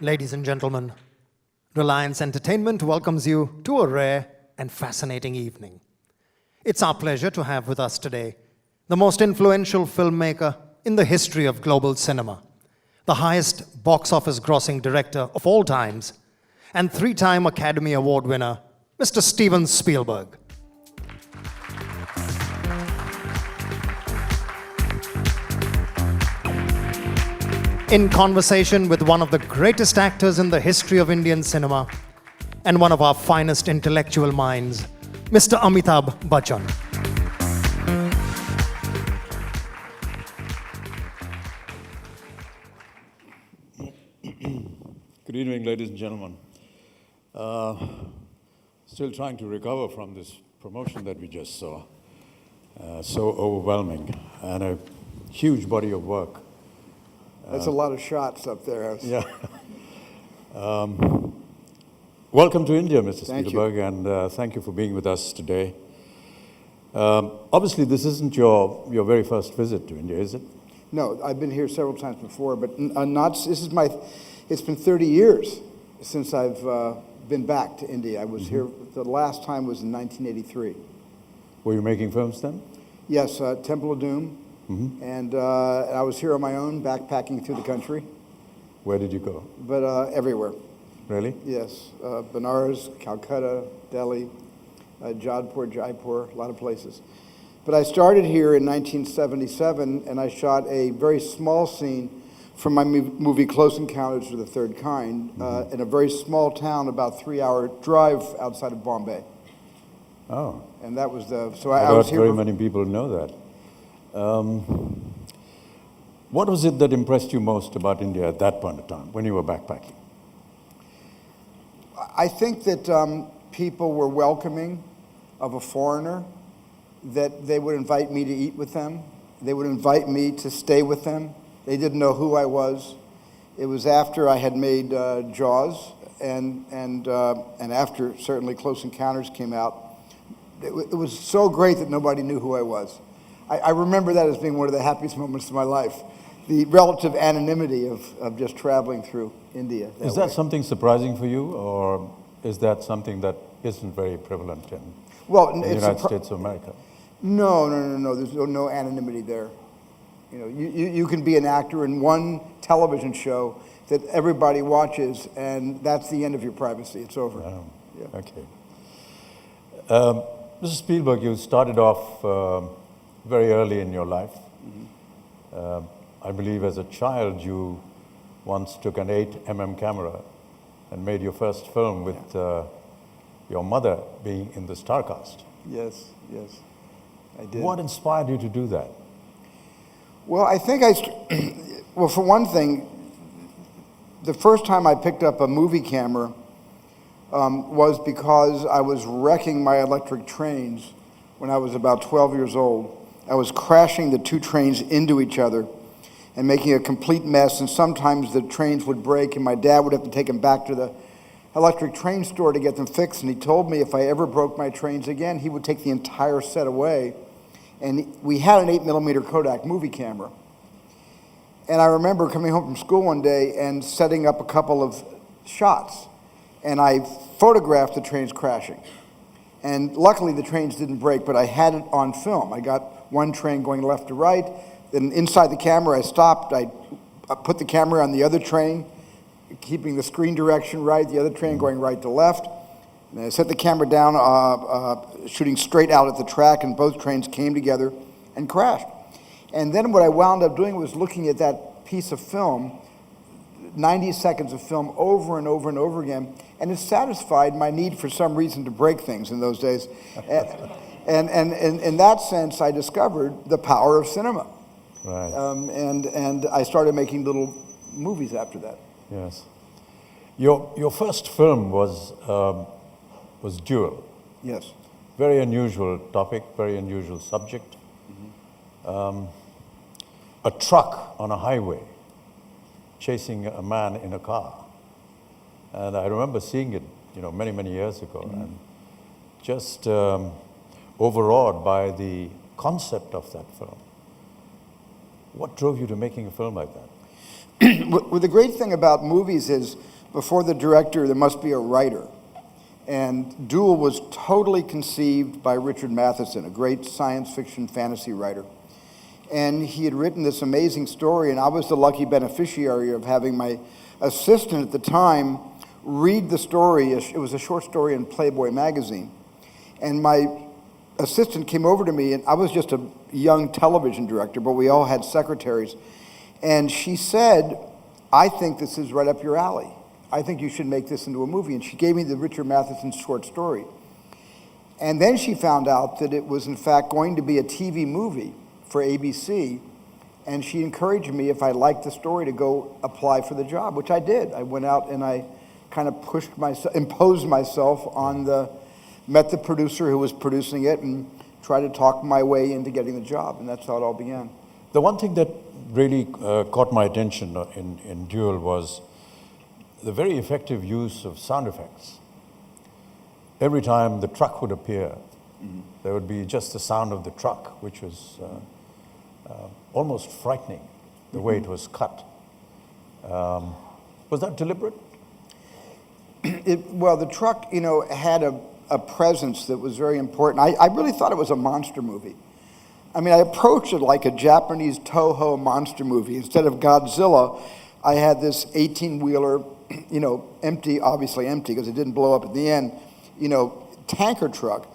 Ladies and gentlemen, Reliance Entertainment welcomes you to a rare and fascinating evening. It's our pleasure to have with us today the most influential filmmaker in the history of global cinema, the highest box office grossing director of all times, and three-time Academy Award winner, Mr. Steven Spielberg. In conversation with one of the greatest actors in the history of Indian cinema and one of our finest intellectual minds, Mr. Amitabh Bachchan. Good evening, ladies and gentlemen. Still trying to recover from this promotion that we just saw. So overwhelming and a huge body of work. That's a lot of shots up there. Yeah. Welcome to India, Mr. Thank Spielberg, and thank you for being with us today. Obviously, this isn't your very first visit to India, is it? No, I've been here several times before, but not. It's been 30 years since I've been back to India. I was here. The last time was in 1983. Were you making films then? Yes, Temple of Doom, and I was here on my own, backpacking through the country. Where did you go? But everywhere. Really? Yes, Benares, Calcutta, Delhi, Jodhpur, Jaipur, a lot of places. But I started here in 1977, and I shot a very small scene from my movie Close Encounters of the Third Kind in a very small town, about 3-hour drive outside of Bombay. Oh. And that was the, so I I was here. very many people know that. What was it that impressed you most about India at that point of time, when you were backpacking? I think that people were welcoming of a foreigner, that they would invite me to eat with them. They would invite me to stay with them. They didn't know who I was. It was after I had made Jaws and after certainly Close Encounters came out. It was so great that nobody knew who I was. I remember that as being one of the happiest moments of my life. The relative anonymity of just traveling through India. Is that something surprising for you, or is that something that isn't very prevalent in the United States of America? No. There's no anonymity there. You know, you can be an actor in one television show that everybody watches, and that's the end of your privacy. It's over. Yeah. Okay. Mr. Spielberg, you started off very early in your life. I believe as a child you once took an 8mm camera and made your first film with your mother being in the star cast. Yes, I did. What inspired you to do that? Well, I think well, for one thing, the first time I picked up a movie camera was because I was wrecking my electric trains when I was about 12 years old. I was crashing the two trains into each other and making a complete mess, and sometimes the trains would break and my dad would have to take them back to the electric train store to get them fixed, and he told me if I ever broke my trains again, he would take the entire set away. And we had an 8mm Kodak movie camera. And I remember coming home from school one day and setting up a couple of shots, and I photographed the trains crashing. And luckily the trains didn't break, but I had it on film. I got one train going left to right, then inside the camera I stopped, I put the camera on the other train, keeping the screen direction right, the other train going right to left. And I set the camera down, shooting straight out at the track, and both trains came together and crashed. And then what I wound up doing was looking at that piece of film, 90 seconds of film, over and over and over again, and it satisfied my need for some reason to break things in those days. And in that sense, I discovered the power of cinema. Right. And I started making little movies after that. Yes. Your first film was Duel. Yes. Very unusual topic, very unusual subject. A truck on a highway chasing a man in a car. And I remember seeing it, many, many years ago, and just overawed by the concept of that film. What drove you to making a film like that? well, the great thing about movies is before the director, there must be a writer. And Duel was totally conceived by Richard Matheson, a great science fiction fantasy writer. And he had written this amazing story, and I was the lucky beneficiary of having my assistant at the time read the story. It was a short story in Playboy magazine. And my assistant came over to me, and I was just a young television director, but we all had secretaries. And she said, I think this is right up your alley. I think you should make this into a movie. And she gave me the Richard Matheson short story. And then she found out that it was in fact going to be a TV movie for ABC. And she encouraged me, if I liked the story, to go apply for the job, which I did. I went out and I kind of imposed myself on met the producer who was producing it and tried to talk my way into getting the job. And that's how it all began. The one thing that really caught my attention in Duel was the very effective use of sound effects. Every time the truck would appear, there would be just the sound of the truck, which was almost frightening, the way it was cut. Was that deliberate? Well, the truck, had a presence that was very important. I really thought it was a monster movie. I mean, I approached it like a Japanese Toho monster movie. Instead of Godzilla, I had this 18-wheeler, obviously empty because it didn't blow up at the end, tanker truck.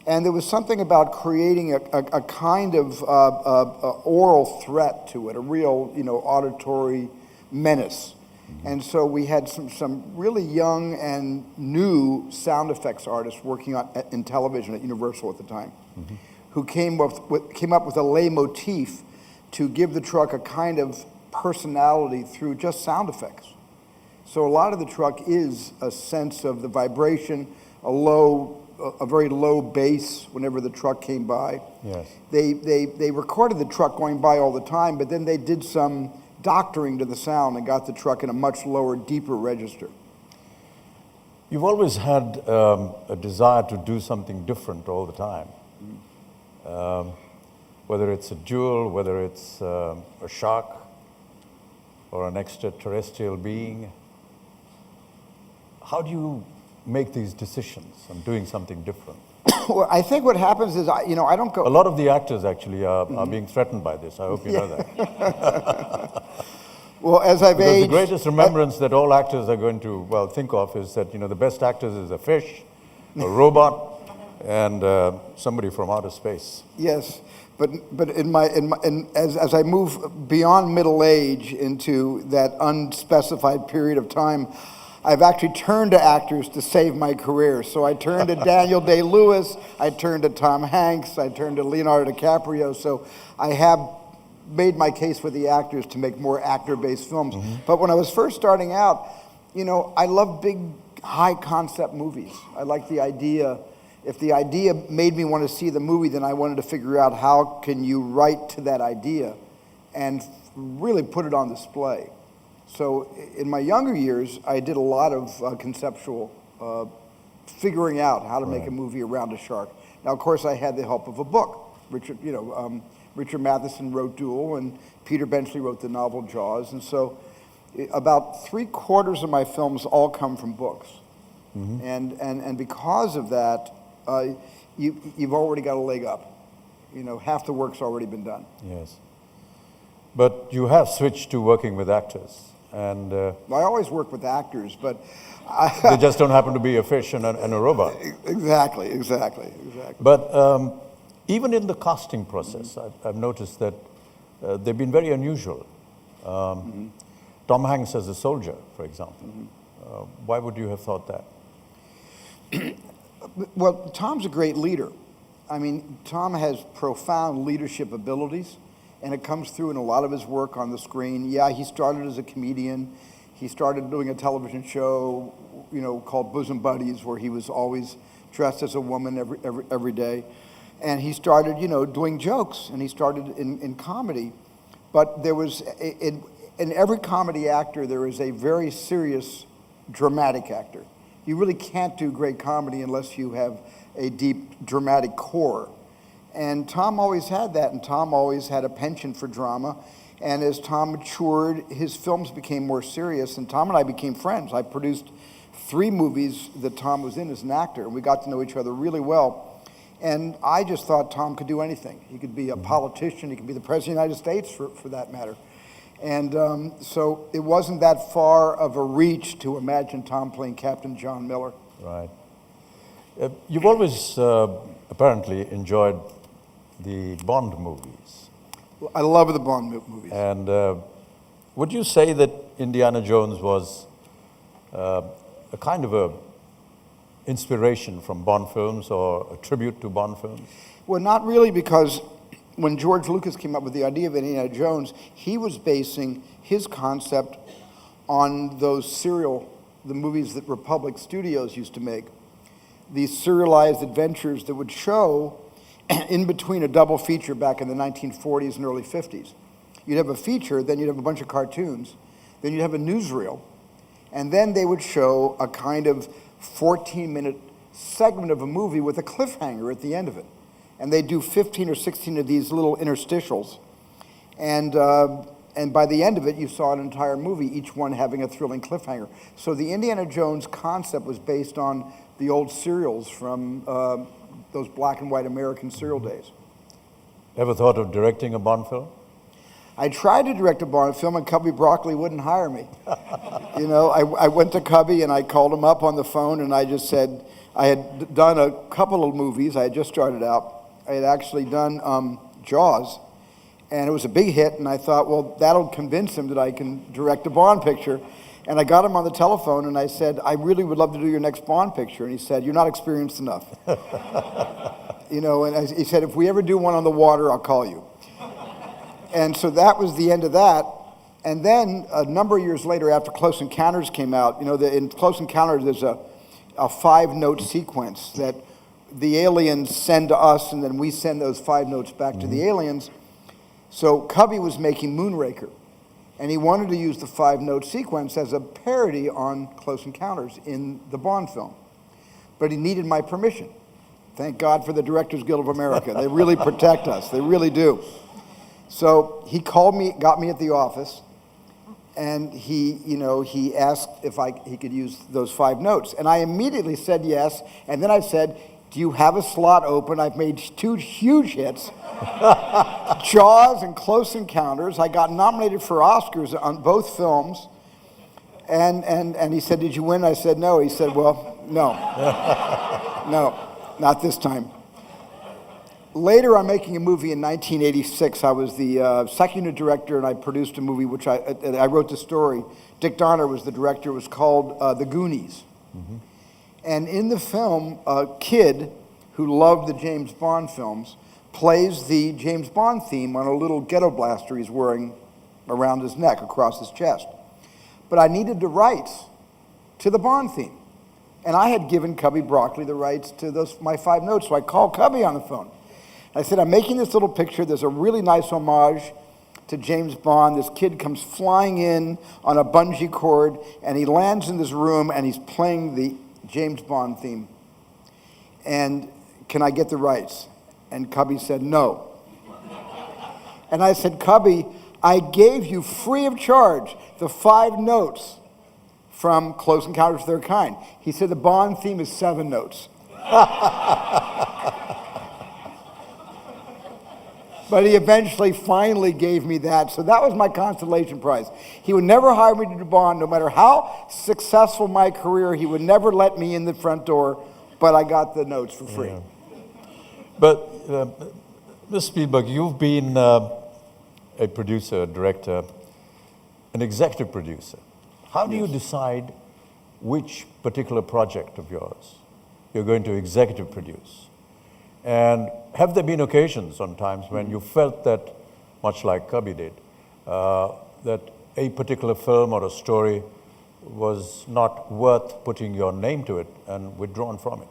And there was something about creating a kind of oral threat to it, a real, auditory menace. And so we had some really young and new sound effects artists working in television at Universal at the time, who came up with a leitmotif to give the truck a kind of personality through just sound effects. So a lot of the truck is a sense of the vibration, a very low bass whenever the truck came by. Yes. They recorded the truck going by all the time, but then they did some doctoring to the sound and got the truck in a much lower, deeper register. You've always had a desire to do something different all the time. Whether it's a duel, whether it's a shark or an extraterrestrial being. How do you make these decisions on doing something different? Well, I think what happens is, I don't go... A lot of the actors actually are being threatened by this. I hope you know that. Well, as I've Because aged... the greatest remembrance that all actors are going to, think of is that, the best actors is a fish, a robot, and somebody from outer space. Yes, but as I move beyond middle age into that unspecified period of time, I've actually turned to actors to save my career. So I turned to Daniel Day-Lewis, I turned to Tom Hanks, I turned to Leonardo DiCaprio. So I have made my case with the actors to make more actor-based films. But when I was first starting out, I love big, high-concept movies. I like the idea. If the idea made me want to see the movie, then I wanted to figure out how can you write to that idea and really put it on display. So in my younger years, I did a lot of conceptual figuring out how to make a movie around a shark. Now, of course, I had the help of a book. Richard Matheson wrote Duel, and Peter Benchley wrote the novel Jaws. And so about 3/4 of my films all come from books. And because of that, you've already got a leg up. Half the work's already been done. Yes. But you have switched to working with actors. And I always work with actors, but they just don't happen to be a fish and a robot. Exactly. But even in the casting process, I've noticed that they've been very unusual. Tom Hanks as a soldier, for example. Why would you have thought that? Well, Tom's a great leader. I mean, Tom has profound leadership abilities, and it comes through in a lot of his work on the screen. Yeah, he started as a comedian. He started doing a television show, called Bosom Buddies, where he was always dressed as a woman every day. And he started, doing jokes, and he started in comedy. But there was, in every comedy actor, there is a very serious dramatic actor. You really can't do great comedy unless you have a deep dramatic core. And Tom always had that, and Tom always had a penchant for drama. And as Tom matured, his films became more serious, and Tom and I became friends. I produced 3 movies that Tom was in as an actor, and we got to know each other really well. And I just thought Tom could do anything. He could be a politician, he could be the President of the United States, for that matter. And so it wasn't that far of a reach to imagine Tom playing Captain John Miller. Right. You've always apparently enjoyed the Bond movies. I love the Bond movies. And would you say that Indiana Jones was a kind of a inspiration from Bond films or a tribute to Bond films? Well, not really, because when George Lucas came up with the idea of Indiana Jones, he was basing his concept on the movies that Republic Studios used to make. These serialized adventures that would show in between a double feature back in the 1940s and early 50s. You'd have a feature, then you'd have a bunch of cartoons, then you'd have a newsreel, and then they would show a kind of 14-minute segment of a movie with a cliffhanger at the end of it. And they'd do 15 or 16 of these little interstitials. And by the end of it, you saw an entire movie, each one having a thrilling cliffhanger. So the Indiana Jones concept was based on the old serials from those black and white American serial days. Ever thought of directing a Bond film? I tried to direct a Bond film, and Cubby Broccoli wouldn't hire me. You know, I went to Cubby and I called him up on the phone, and I just said, I had done a couple of movies. I had just started out. I had actually done Jaws, and it was a big hit, and I thought, well, that'll convince him that I can direct a Bond picture. And I got him on the telephone, and I said, I really would love to do your next Bond picture. And he said, you're not experienced enough. You know, and he said, if we ever do one on the water, I'll call you. And so that was the end of that. And then a number of years later, after Close Encounters came out, you know, in Close Encounters, there's a 5-note sequence that the aliens send to us, and then we send those 5 notes back to the aliens. So Cubby was making Moonraker, and he wanted to use the 5-note sequence as a parody on Close Encounters in the Bond film. But he needed my permission. Thank God for the Directors Guild of America. They really protect us. They really do. So he called me, got me at the office, and he asked if he could use those 5 notes. And I immediately said yes, and then I said, do you have a slot open? I've made 2 huge hits, Jaws and Close Encounters. I got nominated for Oscars on both films. And he said, did you win? I said, no. He said, well, no. No, not this time. Later, I'm making a movie in 1986. I was the second unit director, and I produced a movie which I wrote the story. Dick Donner was the director. It was called The Goonies. Mm-hmm. And in the film, a kid who loved the James Bond films plays the James Bond theme on a little ghetto blaster he's wearing around his neck, across his chest. But I needed the rights to the Bond theme. And I had given Cubby Broccoli the rights to my 5 notes, so I called Cubby on the phone. I said, I'm making this little picture. There's a really nice homage to James Bond. This kid comes flying in on a bungee cord, and he lands in this room, and he's playing the James Bond theme. And can I get the rights? And Cubby said, no. And I said, Cubby, I gave you free of charge the 5 notes from Close Encounters of Their Kind. He said, the Bond theme is 7 notes. But he eventually finally gave me that. So that was my consolation prize. He would never hire me to do Bond, no matter how successful my career, he would never let me in the front door, but I got the notes for free. Yeah. But, Mr. Spielberg, you've been a producer, director, an executive producer. How do you decide which particular project of yours you're going to executive produce? And have there been occasions sometimes when you felt that, much like Cubby did, that a particular film or a story was not worth putting your name to it and withdrawn from it?